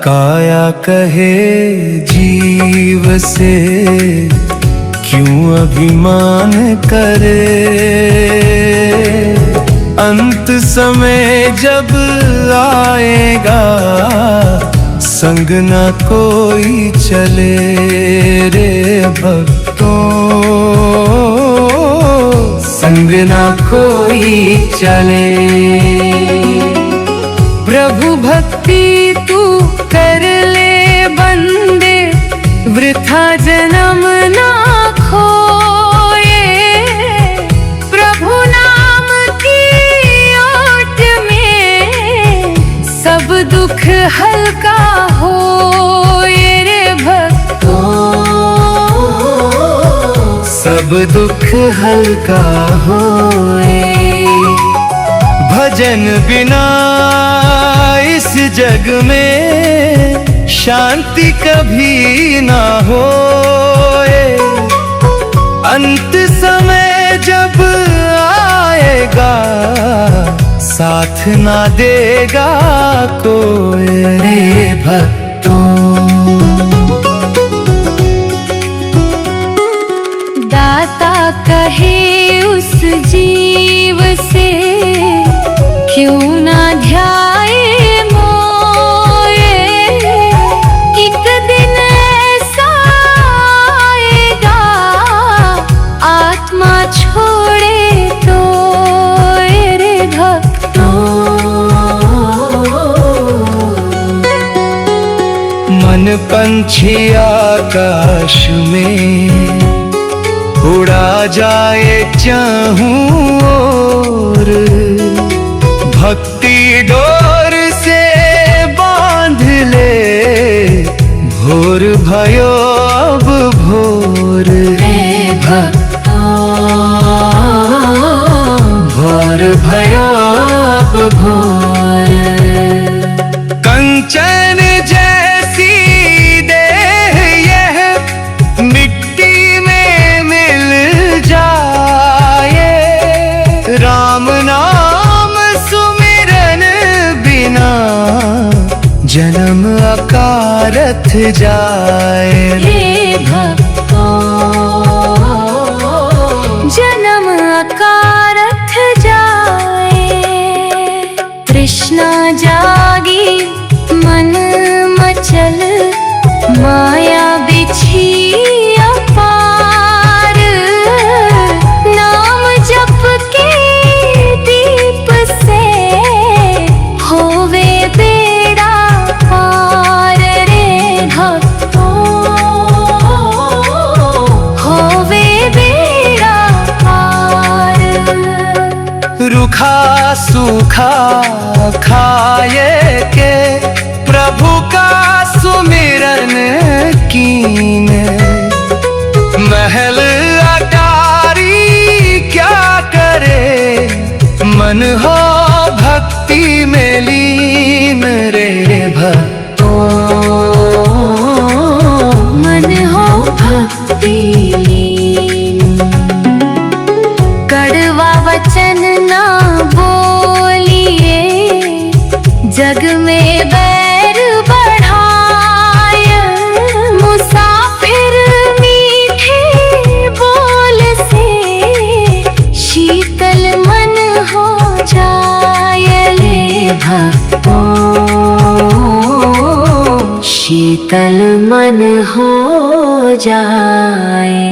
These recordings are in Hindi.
काया कहे जीव से क्यों अभिमान करे, अंत समय जब आएगा संग न कोई चले रे भक्तों, संग न कोई चले। प्रभु भक्ति तू कर ले बंदे, वृथा जन्म ना खोए। प्रभु नाम की ओट में सब दुख हल्का होए रे भक्तों, सब दुख हल्का होए। भजन बिना इस जग में शांति कभी ना होए, अंत समय जब आएगा साथ ना देगा कोई रे भक्तों। दाता कहे उस जीव से क्यों ना ध्याए मोए, एक दिन ऐसा आएगा आत्मा छोड़े तो रे भक्तों। मन पंछी आकाश में उड़ा जाए चाहूं और, भक्ति डोर से बांध ले भोर भयो अब भोर रे भक्तों, भोर भयो अब भोर। कंचन जैसी देह यह मिट्टी में मिल जाए, राम नाम सुमिरन बिना जन्म अकारथ जाए रे भक्तों, जन्म अकारथ जाए। तृष्णा जागी मन मचल, माया बिछी अपार, नाम जप के दीप से होवे बेड़ा पार रे भक्तों, होवे बेड़ा पार। रूखा सूखा खाए के प्रभु का सुमिरन कीन, महल अटारी क्या करे मन हो भक्ति में लीन रे भक्तों, मन हो भक्ति लीन। कड़वा वचन ना बोलिए, जग में बैर बढ़ाए। मुसाफिर मीठे बोल से शीतल मन हो जाए रे भक्तों, शीतल मन हो जाए।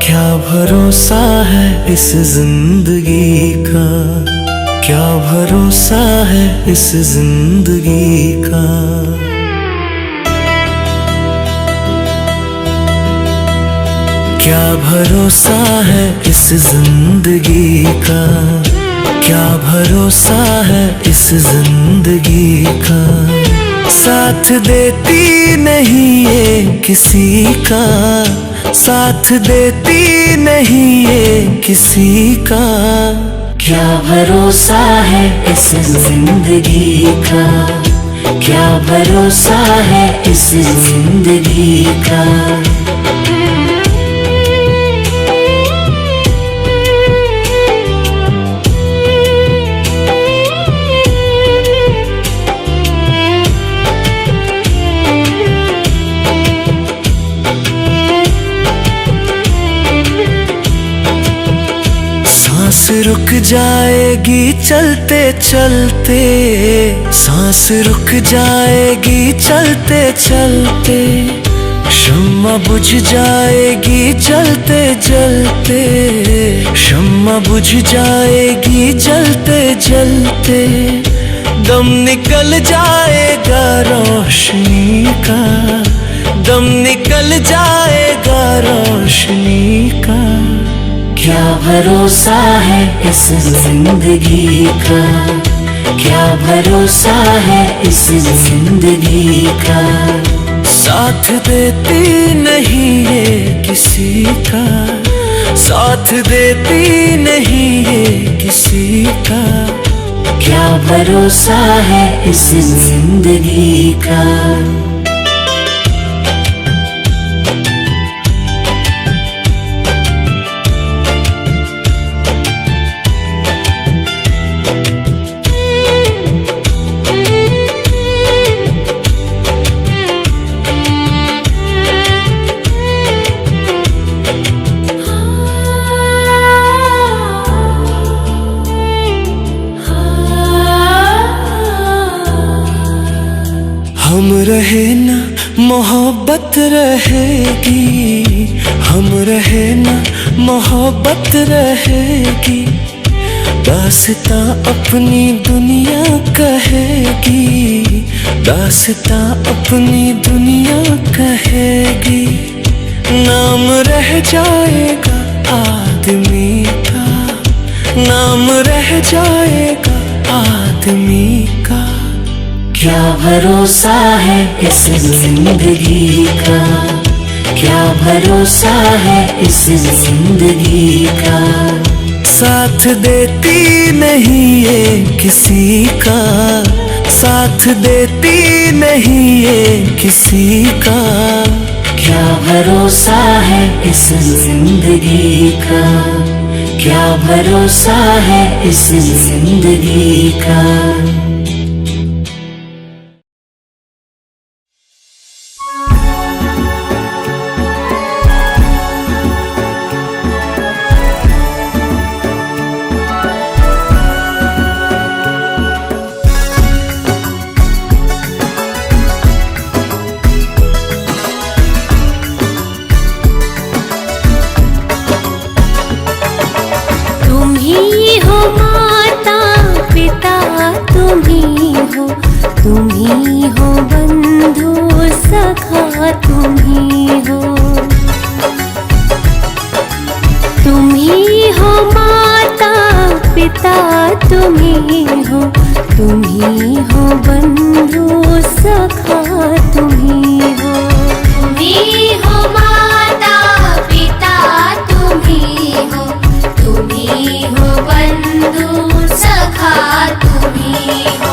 क्या भरोसा है इस जिंदगी का, क्या भरोसा है इस जिंदगी का। क्या भरोसा है इस जिंदगी का, क्या भरोसा है इस जिंदगी का। साथ देती नहीं ये किसी का, साथ देती नहीं ये किसी का। क्या भरोसा है इस जिंदगी का, क्या भरोसा है इस जिंदगी का। सांस रुक जाएगी चलते चलते, सांस रुक जाएगी चलते चलते, शम्मा बुझ जाएगी जलते जलते, शम्मा बुझ जाएगी जलते जलते, दम निकल जाएगा रोशनी का, दम निकल जाएगा रोशनी का। क्या भरोसा है इस जिंदगी का, क्या भरोसा है इस जिंदगी का। साथ देती नहीं ये किसी का, साथ देती नहीं ये किसी का। क्या भरोसा है इस जिंदगी का। हम रहे ना मोहब्बत रहेगी, हम रहे ना मोहब्बत रहेगी, दास्तां अपनी दुनिया कहेगी, दास्तां अपनी दुनिया कहेगी। नाम रह जाएगा आदमी का, नाम रह जाएगा आदमी का। क्या भरोसा है इस जिंदगी का, क्या भरोसा है इस जिंदगी का। साथ देती नहीं ये किसी का, साथ देती नहीं ये किसी का। क्या भरोसा है इस जिंदगी का, क्या भरोसा है इस जिंदगी का। तुम ही हो बंधु सखा, तुम ही हो, तुम ही हो माता पिता, तुम ही हो, तुम ही हो बंधु सखा, तुम ही हो, तुम ही हो माता पिता, तुम ही हो, तुम ही हो बंधु सखा, तुम ही हो।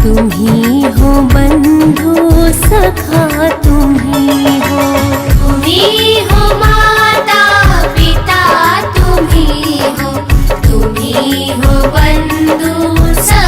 तुम ही हो बंधु सखा, तुम ही हो, तुम ही हो माता पिता, तुम ही हो, तुम ही हो बंधु सखा।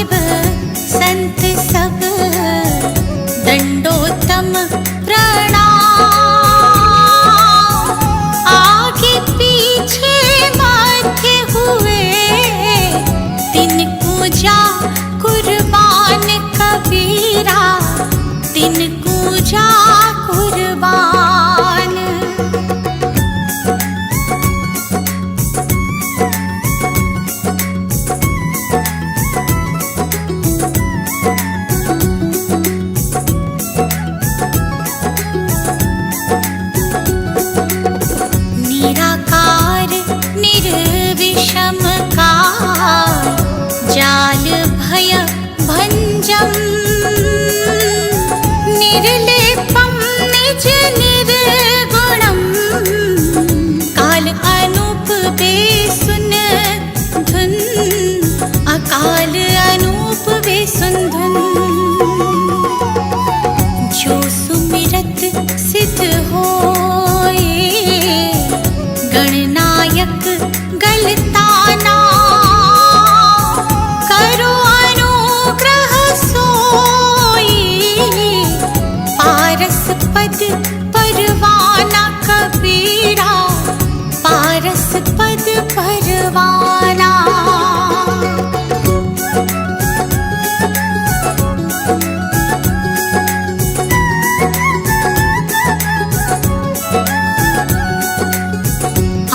साहिब संत सब दंडोतम प्रणाम। आगे पीछे माथे हुए तिन पूजा कुर्बान कबीरा, तिन पूजा कुर्बान। निराकार निर्विषम का जाल भय भंजम, निर्लेपम निज निर्गुणम काल अनूप बेसुन धुन, अकाल अनूप बेसुन धुन। जो सुमिरत सिद्ध होए गणनायक गलताना, करो अनुग्रह सोई पारस पद परवाना कबीरा, पारस पद परवाना।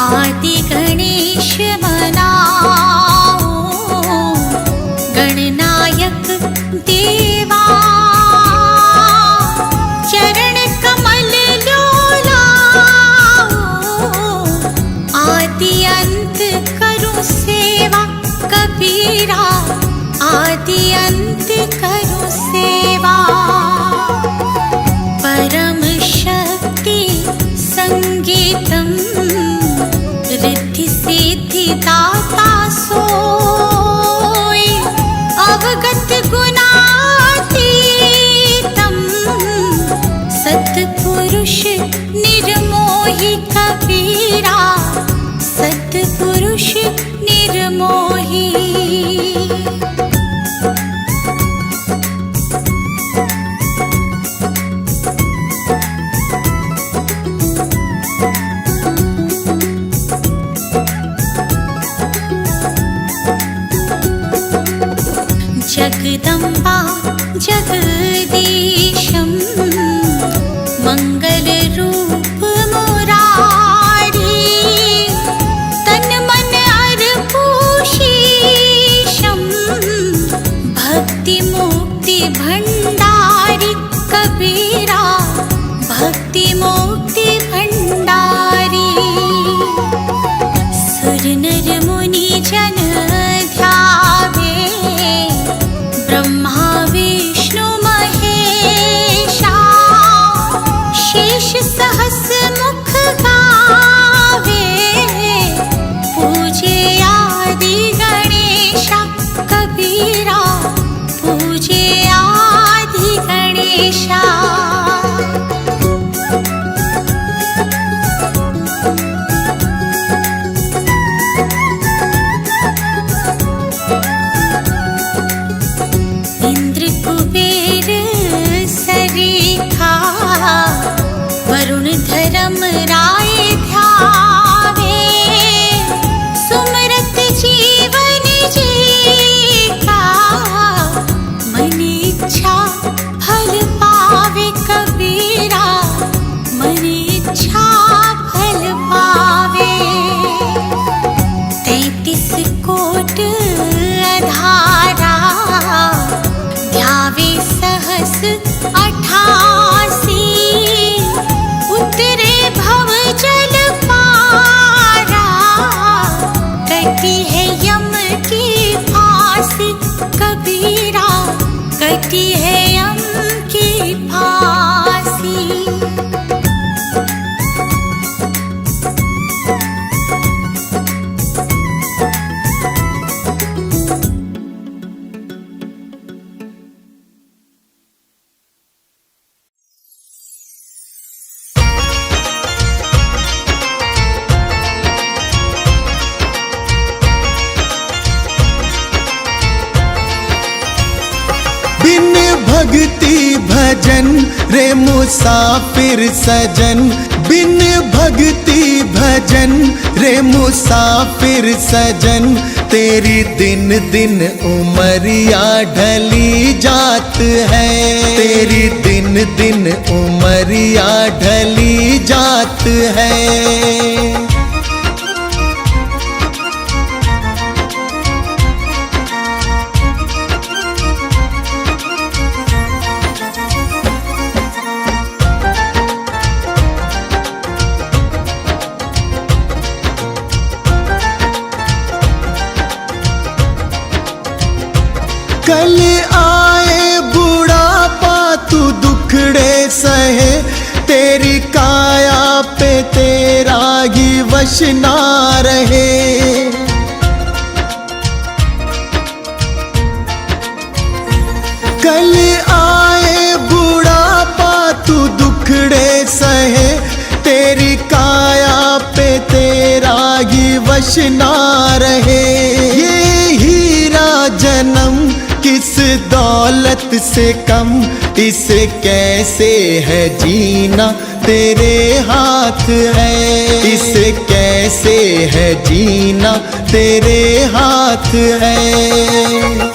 आदि गणेश मनाओ गणनायक देवा, चरण कमल लोलाओ आदि अंत करूं सेवा कबीरा, आदि अंत करूं सेवा। परम शक्ति संगीतम रिद्धि सिद्धि दाता सोई, अवगत गुणातीतम सत्पुरुष निर्मोही कबीरा, सत्पुरुष निर्मोही। जगदम्बा जगदीशम मंगल रूप मुरारी, तन मन अर्पूषी रे मुसाफिर सजन, बिन भक्ति भजन रे मुसाफिर सजन, तेरी दिन दिन उमरिया ढली जात है, तेरी दिन दिन उमरिया ढली जात है। कल आए बुढ़ापा तू दुखड़े सहे, तेरी काया पे तेरा ही वश ना रहे। कल आए बुढ़ापा तू दुखड़े सहे, तेरी काया पे तेरा ही वश ना रहे। ये हीरा जन्म किस दौलत से कम, इसे कैसे है जीना तेरे हाथ है, इसे कैसे है जीना तेरे हाथ है।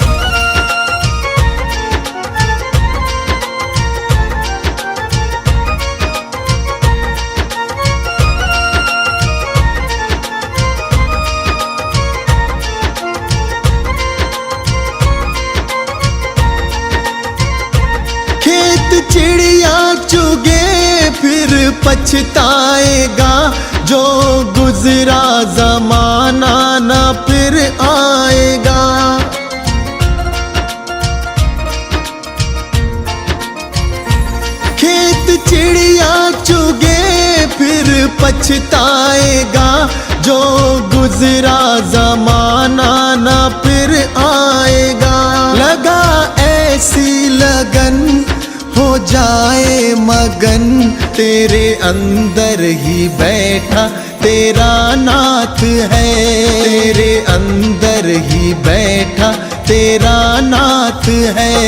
चिड़िया चुगे फिर पछताएगा, जो गुजरा जमाना न फिर आएगा। खेत चिड़िया चुगे फिर पछताएगा, जो गुजरा जमाना न फिर आएगा। लगा ऐसी लगन हो जाए मगन, तेरे अंदर ही बैठा तेरा नाथ है, तेरे अंदर ही बैठा तेरा नाथ है।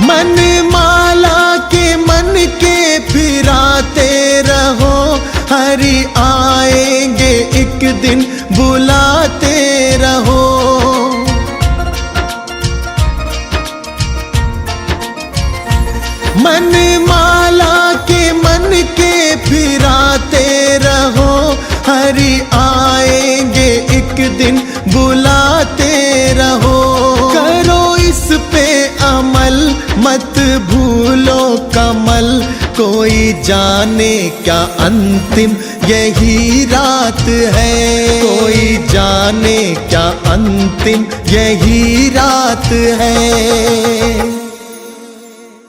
मन माला के मन के फिराते रहो, हरि आएंगे एक दिन बुलाते रहो। मन माला के मन के फिराते रहो, हरि आएंगे एक दिन बुलाते रहो। करो इस पे अमल मत भूलो कमल, कोई जाने क्या अंतिम यही रात है, कोई जाने क्या अंतिम यही रात है।